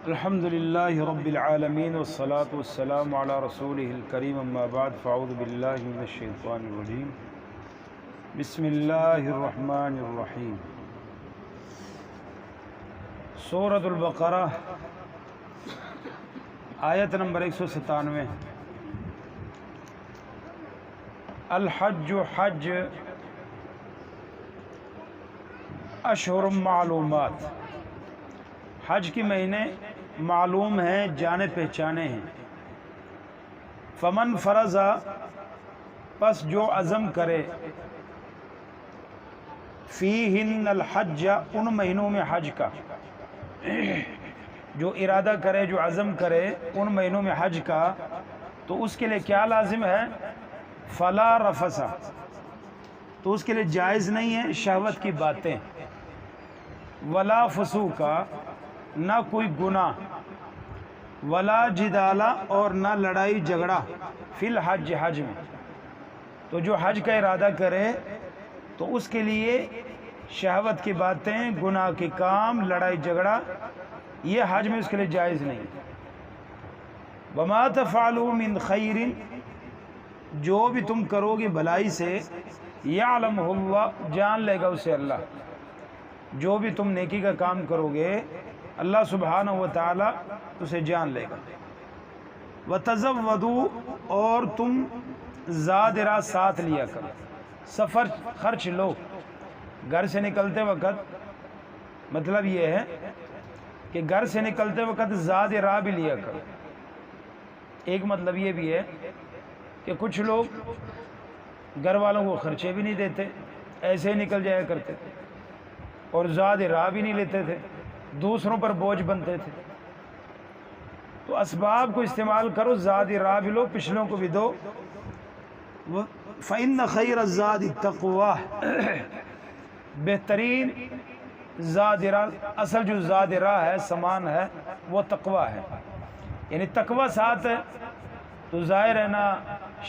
الحمد للہ رب العالمین والصلاة والسلام علی رسولہ الکریم اما بعد فاعوذ باللہ من الشیطان الرجیم بسم اللہ الرحمن الرحیم سورۃ البقرہ آیت نمبر 197 الحج حج اشہر معلومات، حج کے مہینے معلوم ہیں، جانے پہچانے ہیں۔ فمن فرضا، پس جو عزم کرے، فیہن الحج، ان مہینوں میں حج کا، جو ارادہ کرے، جو عزم کرے ان مہینوں میں حج کا، تو اس کے لیے کیا لازم ہے؟ فلا رفث، تو اس کے لیے جائز نہیں ہے شہوت کی باتیں، ولا فسوق، نہ کوئی گناہ، ولا جدالہ، اور نہ لڑائی جھگڑا، فی الحج، حج میں۔ تو جو حج کا ارادہ کرے تو اس کے لیے شہوت کی باتیں، گناہ کے کام، لڑائی جھگڑا، یہ حج میں اس کے لیے جائز نہیں۔ وما تفعلوا من خیر، جو بھی تم کرو گے بھلائی سے، یعلمہ اللہ، جان لے گا اسے اللہ۔ جو بھی تم نیکی کا کام کرو گے اللہ سبحانہ و تعالی اسے جان لے گا۔ وتزودوا، اور تم زاد راہ ساتھ لیا کرو، سفر خرچ لو، گھر سے نکلتے وقت، مطلب یہ ہے کہ گھر سے نکلتے وقت زاد راہ بھی لیا کرو۔ ایک مطلب یہ بھی ہے کہ کچھ لوگ گھر والوں کو خرچے بھی نہیں دیتے، ایسے ہی نکل جایا کرتے تھے، اور زاد راہ بھی نہیں لیتے تھے، دوسروں پر بوجھ بنتے تھے۔ تو اسباب کو استعمال کرو، زاد راہ بھی لو، پچھلوں کو بھی دو۔ فَإِنَّ خَيْرَ الزَّادِ التَّقْوَىٰ، بہترین زاد راہ، اصل جو زاد راہ ہے، سامان ہے، وہ تقویٰ ہے، یعنی تقویٰ ساتھ ہے تو ظاہر ہے نہ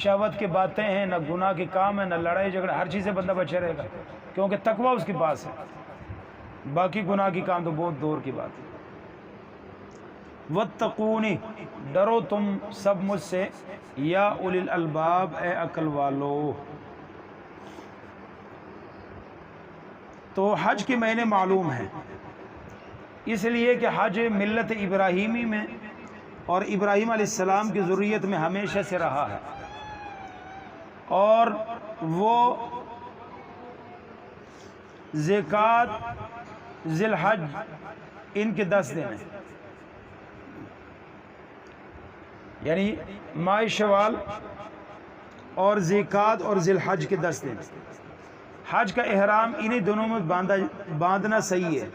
شہوت کی باتیں ہیں، نہ گناہ کے کام ہیں، نہ لڑائی جھگڑا، ہر چیز سے بندہ بچے رہے گا کیونکہ تقویٰ اس کے پاس ہے۔ باقی گناہ کی کام تو بہت دور کی بات ہے۔ واتقونی، ڈرو تم سب مجھ سے، یا اولی الالباب، اے عقل والو۔ تو حج کے مہینے معلوم ہیں، اس لیے کہ حج ملت ابراہیمی میں اور ابراہیم علیہ السلام کی ذریت میں ہمیشہ سے رہا ہے، اور وہ زکوٰۃ، ذی الحج، ان کے 10 دن ہیں، یعنی ماہ شوال اور زکوٰۃ اور ذی الحج کے 10 دن۔ حج کا احرام انہی دنوں میں باندھنا صحیح ہے،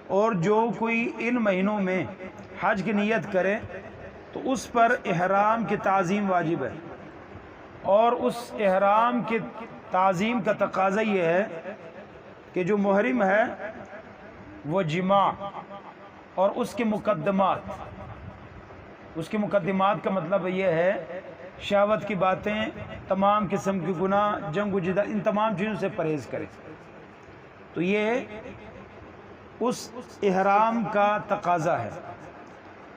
اور جو کوئی ان مہینوں میں حج کی نیت کرے تو اس پر احرام کی تعظیم واجب ہے، اور اس احرام کی تعظیم کا تقاضا یہ ہے کہ جو محرم ہے وہ جماع اور اس کے مقدمات، اس کے مقدمات کا مطلب یہ ہے شہوت کی باتیں، تمام قسم کی گناہ، جنگ و جدال، ان تمام چیزوں سے پرہیز کرے۔ تو یہ اس احرام کا تقاضا ہے۔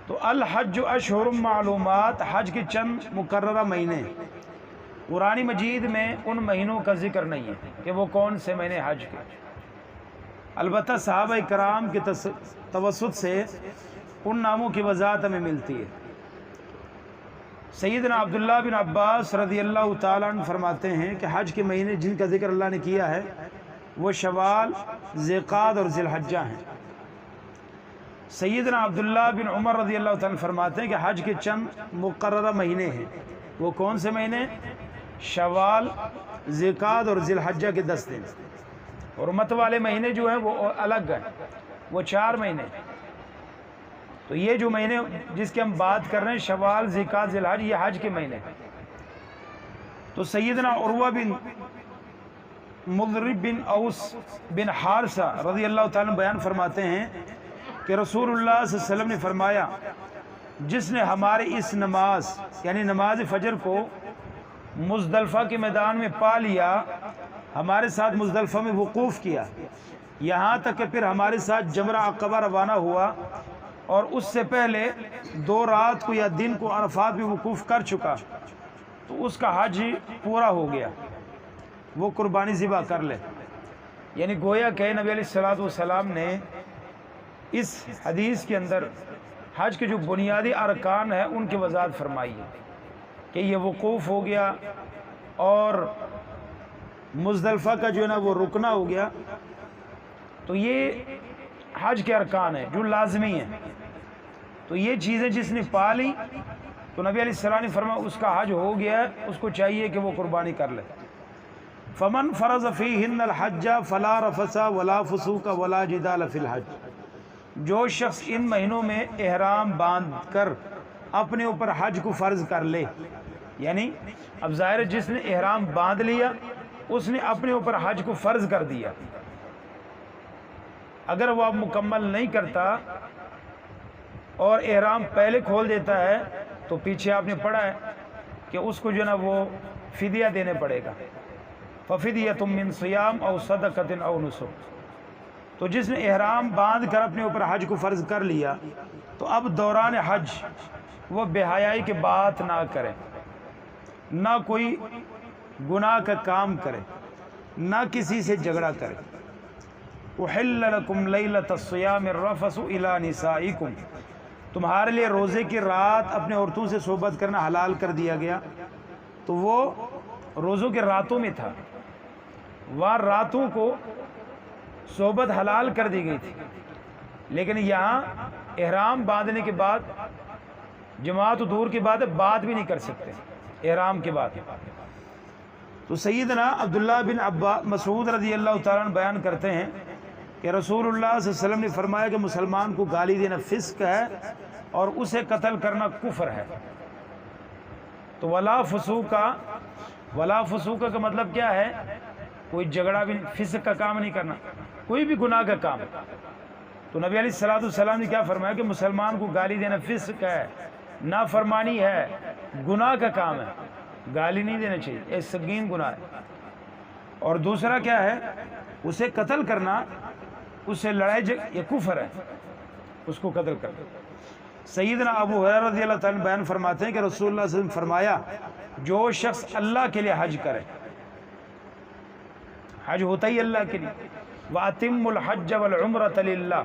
تو الحج اشہر معلومات، حج کے چند مقررہ مہینے، قرآن مجید میں ان مہینوں کا ذکر نہیں ہے کہ وہ کون سے مہینے حج کے، البتہ صحابہ کرام کے توسط سے ان ناموں کی وضاحت ہمیں ملتی ہے۔ سیدنا عبداللہ بن عباس رضی اللہ تعالیٰ عنہ فرماتے ہیں کہ حج کے مہینے جن کا ذکر اللہ نے کیا ہے وہ شوال، ذیقعد اور ذی الحجہ ہیں۔ سیدنا عبداللہ بن عمر رضی اللہ تعالیٰ عنہ فرماتے ہیں کہ حج کے چند مقررہ مہینے ہیں، وہ کون سے مہینے؟ شوال، ذیقعد اور ذی الحجہ کے 10 دن، اور حرمت والے مہینے جو ہیں وہ الگ ہیں، وہ 4 مہینے۔ تو یہ جو مہینے جس کی ہم بات کر رہے ہیں، شوال، ذیقعد، ذی الحج، یہ حج کے مہینے ہیں۔ تو سیدنا عروہ بن مضرب بن اوس بن حارثہ رضی اللہ تعالیٰ بیان فرماتے ہیں کہ رسول اللہ صلی اللہ علیہ وسلم نے فرمایا، جس نے ہماری اس نماز یعنی نماز فجر کو مزدلفہ کے میدان میں پا لیا، ہمارے ساتھ مزدلفہ میں وقوف کیا، یہاں تک کہ پھر ہمارے ساتھ جمرہ عقبہ روانہ ہوا، اور اس سے پہلے 2 رات کو یا دن کو عرفات میں وقوف کر چکا تو اس کا حج پورا ہو گیا، وہ قربانی ذبح کر لے۔ یعنی گویا کہ نبی علیہ الصلوۃ والسلام نے اس حدیث کے اندر حج کے جو بنیادی ارکان ہیں ان کی وضاحت فرمائی ہے کہ یہ وقوف ہو گیا اور مزدلفہ کا جو ہے نا وہ رکنا ہو گیا، تو یہ حج کے ارکان ہیں جو لازمی ہیں۔ تو یہ چیزیں جس نے پا لی تو نبی علیہ السلام نے فرمایا اس کا حج ہو گیا ہے، اس کو چاہیے کہ وہ قربانی کر لے۔ فمن فرض فیہن الحج فلا رفث ولا فسوق ولا جدال فی الحج، جو شخص ان مہینوں میں احرام باندھ کر اپنے اوپر حج کو فرض کر لے، یعنی اب ظاہر ہے جس نے احرام باندھ لیا اس نے اپنے اوپر حج کو فرض کر دیا، اگر وہ اب مکمل نہیں کرتا اور احرام پہلے کھول دیتا ہے تو پیچھے آپ نے پڑھا ہے کہ اس کو جو ہے نا وہ فدیہ دینے پڑے گا، ففدیۃ من صیام او صدقۃ او نسک۔ تو جس نے احرام باندھ کر اپنے اوپر حج کو فرض کر لیا تو اب دوران حج وہ بے حیائی کی بات نہ کرے، نہ کوئی گناہ کا کام کرے، نہ کسی سے جھگڑا کرے۔ احل لکم لیلۃ الصیام الرفث الی نسائکم، تمہارے لیے روزے کی رات اپنے عورتوں سے صحبت کرنا حلال کر دیا گیا۔ تو وہ روزوں کے راتوں میں تھا، وہاں راتوں کو صحبت حلال کر دی گئی تھی، لیکن یہاں احرام باندھنے کے بعد جماعت دور کی بات ہے، بات بھی نہیں کر سکتے احرام کے بعد۔ تو سیدنا عبداللہ بن مسعود رضی اللہ تعالیٰ عنہ بیان کرتے ہیں کہ رسول اللہ صلی اللہ علیہ وسلم نے فرمایا کہ مسلمان کو گالی دینا فسق ہے اور اسے قتل کرنا کفر ہے۔ تو ولا فسوق کا مطلب کیا ہے؟ کوئی جھگڑا بھی، فسق کا کام نہیں کرنا، کوئی بھی گناہ کا کام۔ تو نبی علیہ الصلوۃ والسلام نے کیا فرمایا کہ مسلمان کو گالی دینا فسق ہے، نافرمانی ہے، گناہ کا کام ہے، گالی نہیں دینا چاہیے، یہ سنگین گناہ ہے۔ اور دوسرا کیا ہے؟ اسے قتل کرنا، اس سے لڑائی یہ کفر ہے، اس کو قتل کرنا۔ سیدنا ابو ہریرہ رضی اللہ تعالیٰ بیان فرماتے ہیں کہ رسول اللہ صلی اللہ علیہ وسلم فرمایا جو شخص اللہ کے لیے حج کرے، حج ہوتا ہی اللہ کے لیے، وَأَتِمُّ الْحَجَّ وَالْعُمْرَةَ لِلَّهِ،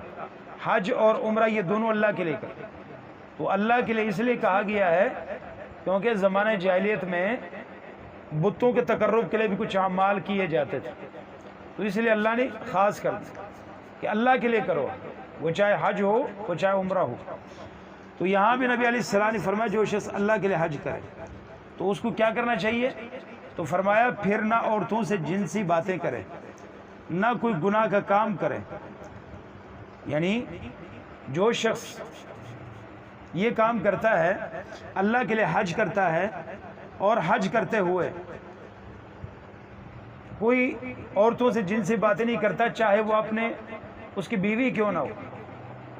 حج اور عمرہ یہ دونوں اللہ کے لیے کرے۔ تو اللہ کے لیے اس لیے کہا گیا ہے کیونکہ زمانہ جاہلیت میں بتوں کے تقرب کے لیے بھی کچھ اعمال کیے جاتے تھے، تو اس لیے اللہ نے خاص کر دیا کہ اللہ کے لیے کرو، وہ چاہے حج ہو وہ چاہے عمرہ ہو۔ تو یہاں بھی نبی علیہ السلام نے فرمایا جو شخص اللہ کے لیے حج کرے تو اس کو کیا کرنا چاہیے؟ تو فرمایا پھر نہ عورتوں سے جنسی باتیں کرے، نہ کوئی گناہ کا کام کرے۔ یعنی جو شخص یہ کام کرتا ہے، اللہ کے لیے حج کرتا ہے اور حج کرتے ہوئے کوئی عورتوں سے جنسی باتیں نہیں کرتا، چاہے وہ اپنے اس کی بیوی کیوں نہ ہو،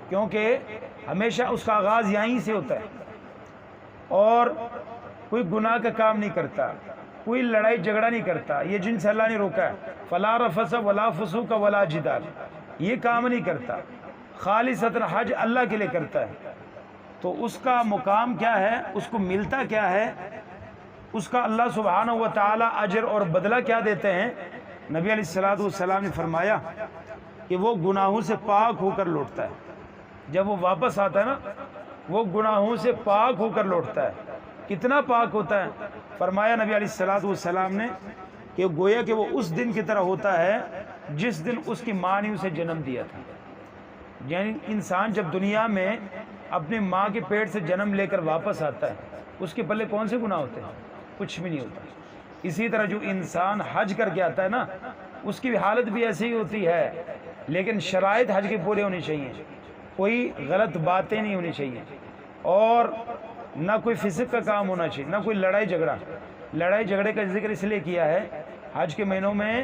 کیونکہ ہمیشہ اس کا آغاز یہیں سے ہوتا ہے، اور کوئی گناہ کا کام نہیں کرتا، کوئی لڑائی جھگڑا نہیں کرتا، یہ جن سے اللہ نے روکا ہے، فلا رفث ولا فسوق ولا جدال، یہ کام نہیں کرتا، خالصتاً حج اللہ کے لیے کرتا ہے۔ تو اس کا مقام کیا ہے، اس کو ملتا کیا ہے، اس کا اللہ سبحانہ و تعالی اجر اور بدلہ کیا دیتے ہیں؟ نبی علیہ الصلوۃ والسلام نے فرمایا کہ وہ گناہوں سے پاک ہو کر لوٹتا ہے، جب وہ واپس آتا ہے نا وہ گناہوں سے پاک ہو کر لوٹتا ہے۔ کتنا پاک ہوتا ہے؟ فرمایا نبی علیہ الصلوۃ والسلام نے کہ گویا کہ وہ اس دن کی طرح ہوتا ہے جس دن اس کی ماں نے اسے جنم دیا تھا۔ یعنی انسان جب دنیا میں اپنی ماں کے پیٹ سے جنم لے کر واپس آتا ہے اس کے پلے کون سے گناہ ہوتے ہیں؟ کچھ بھی نہیں ہوتا۔ اسی طرح جو انسان حج کر کے آتا ہے نا اس کی حالت بھی ایسی ہی ہوتی ہے، لیکن شرائط حج کی پوری ہونی چاہیے، کوئی غلط باتیں نہیں ہونی چاہیے، اور نہ کوئی فسق کا کام ہونا چاہیے، نہ کوئی لڑائی جھگڑا۔ لڑائی جھگڑے کا ذکر اس لیے کیا ہے، حج کے مہینوں میں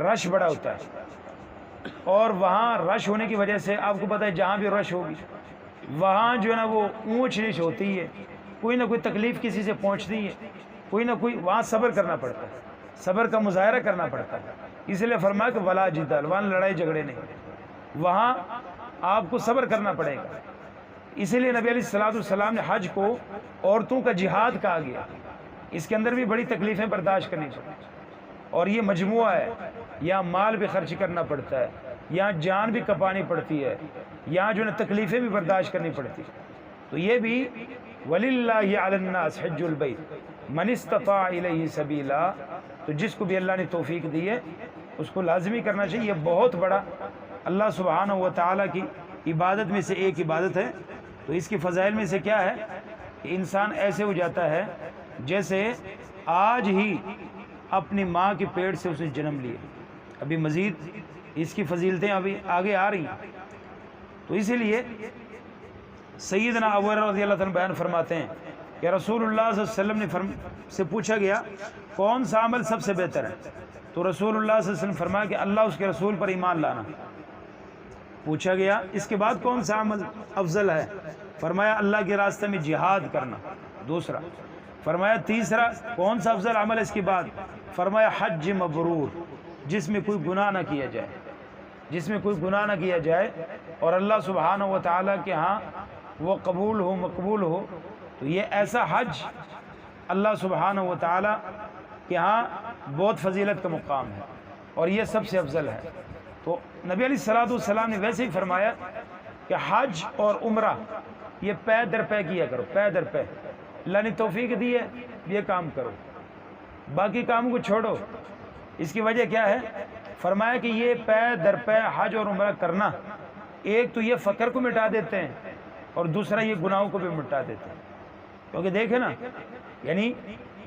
رش بڑا ہوتا ہے، اور وہاں رش ہونے کی وجہ سے آپ کو پتہ ہے جہاں بھی رش ہوگی وہاں جو ہے نا وہ اونچ نیچ ہوتی ہے، کوئی نہ کوئی تکلیف کسی سے پہنچتی ہے، کوئی نہ کوئی وہاں صبر کرنا پڑتا ہے، صبر کا مظاہرہ کرنا پڑتا ہے۔ اس لیے فرمایا کہ ولا جدال، وہاں لڑائی جھگڑے نہیں، وہاں آپ کو صبر کرنا پڑے گا۔ اسی لیے نبی علیہ الصلوۃ والسلام نے حج کو عورتوں کا جہاد کہا گیا. اس کے اندر بھی بڑی تکلیفیں برداشت کرنی پڑتی، اور یہ مجموعہ ہے. یہاں مال بھی خرچ کرنا پڑتا ہے، یہاں جان بھی کپانی پڑتی ہے، یہاں جو ہے تکلیفیں بھی برداشت کرنی پڑتی. تو یہ بھی وَلِلَّهِ عَلَى النَّاسِ حِجُّ الْبَيْتِ مَنِ اسْتَطَاعَ إِلَيْهِ سَبِيلًا. تو جس کو بھی اللہ نے توفیق دی ہے اس کو لازمی کرنا چاہیے. یہ بہت بڑا اللہ سبحانہ و تعالیٰ کی عبادت میں سے ایک عبادت ہے. تو اس کی فضائل میں سے کیا ہے کہ انسان ایسے ہو جاتا ہے جیسے آج ہی اپنی ماں کے پیٹ سے اسے جنم لیے. ابھی مزید اس کی فضیلتیں ابھی آگے آ رہی ہیں. تو اسی لیے سیدنا ابو ہریرہ رضی اللہ تعالیٰ بیان فرماتے ہیں کہ رسول اللہ صلی اللہ علیہ وسلم سے پوچھا گیا کون سا عمل سب سے بہتر ہے؟ تو رسول اللہ صلی اللہ علیہ وسلم فرمایا کہ اللہ اس کے رسول پر ایمان لانا. پوچھا گیا اس کے بعد کون سا عمل افضل ہے؟ فرمایا اللہ کے راستے میں جہاد کرنا. دوسرا فرمایا تیسرا کون سا افضل عمل ہے اس کے بعد؟ فرمایا حج مبرور، جس میں کوئی گناہ نہ کیا جائے، جس میں کوئی گناہ نہ کیا جائے اور اللہ سبحانہ و تعالیٰ کے ہاں وہ قبول ہو، مقبول ہو. تو یہ ایسا حج اللہ سبحانہ و تعالیٰ کہ ہاں بہت فضیلت کا مقام ہے اور یہ سب سے افضل ہے. تو نبی علیہ الصلوۃ والسلام نے ویسے ہی فرمایا کہ حج اور عمرہ یہ پے در پے کیا کرو، پے در پے. اللہ نے توفیق دی ہے یہ کام کرو، باقی کام کو چھوڑو. اس کی وجہ کیا ہے؟ فرمایا کہ یہ پے در پے حج اور عمرہ کرنا ایک تو یہ فقر کو مٹا دیتے ہیں اور دوسرا یہ گناہوں کو بھی مٹا دیتے ہیں. کیونکہ دیکھیں نا، یعنی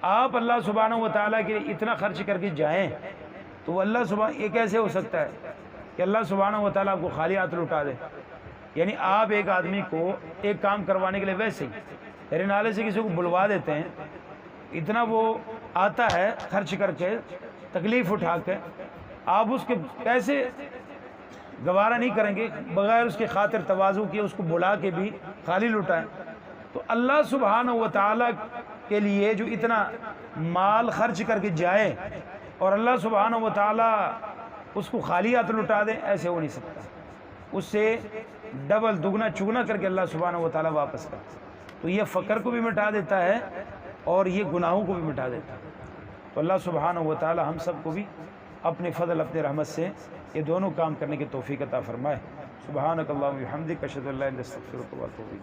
آپ اللہ سبحانہ و تعالیٰ کے لیے اتنا خرچ کر کے جائیں تو وہ اللہ سبحانہ، یہ کیسے ہو سکتا ہے کہ اللہ سبحانہ و تعالیٰ آپ کو خالی ہاتھ لٹا دے؟ یعنی آپ ایک آدمی کو ایک کام کروانے کے لیے ویسے ہی تیرے نالے سے کسی کو بلوا دیتے ہیں، اتنا وہ آتا ہے خرچ کر کے، تکلیف اٹھا کے، آپ اس کے پیسے گوارا نہیں کریں گے بغیر اس کے خاطر تواضع کیے اس کو بلا کے بھی خالی لٹائیں. تو اللہ سبحانہ و تعالیٰ کے لیے جو اتنا مال خرچ کر کے جائے اور اللہ سبحانہ و تعالیٰ اس کو خالی ہاتھ لٹا دے، ایسے ہو نہیں سکتا. اس سے ڈبل دگنا چگنا کر کے اللہ سبحانہ و تعالیٰ واپس کرتا. تو یہ فقر کو بھی مٹا دیتا ہے اور یہ گناہوں کو بھی مٹا دیتا ہے. تو اللہ سبحانہ و تعالیٰ ہم سب کو بھی اپنے فضل اپنے رحمت سے یہ دونوں کام کرنے کی توفیق عطا فرمائے. سبحانک اللہم و بحمدک، اشہد ان لا الہ الا انت، استغفرک و اتوب الیک.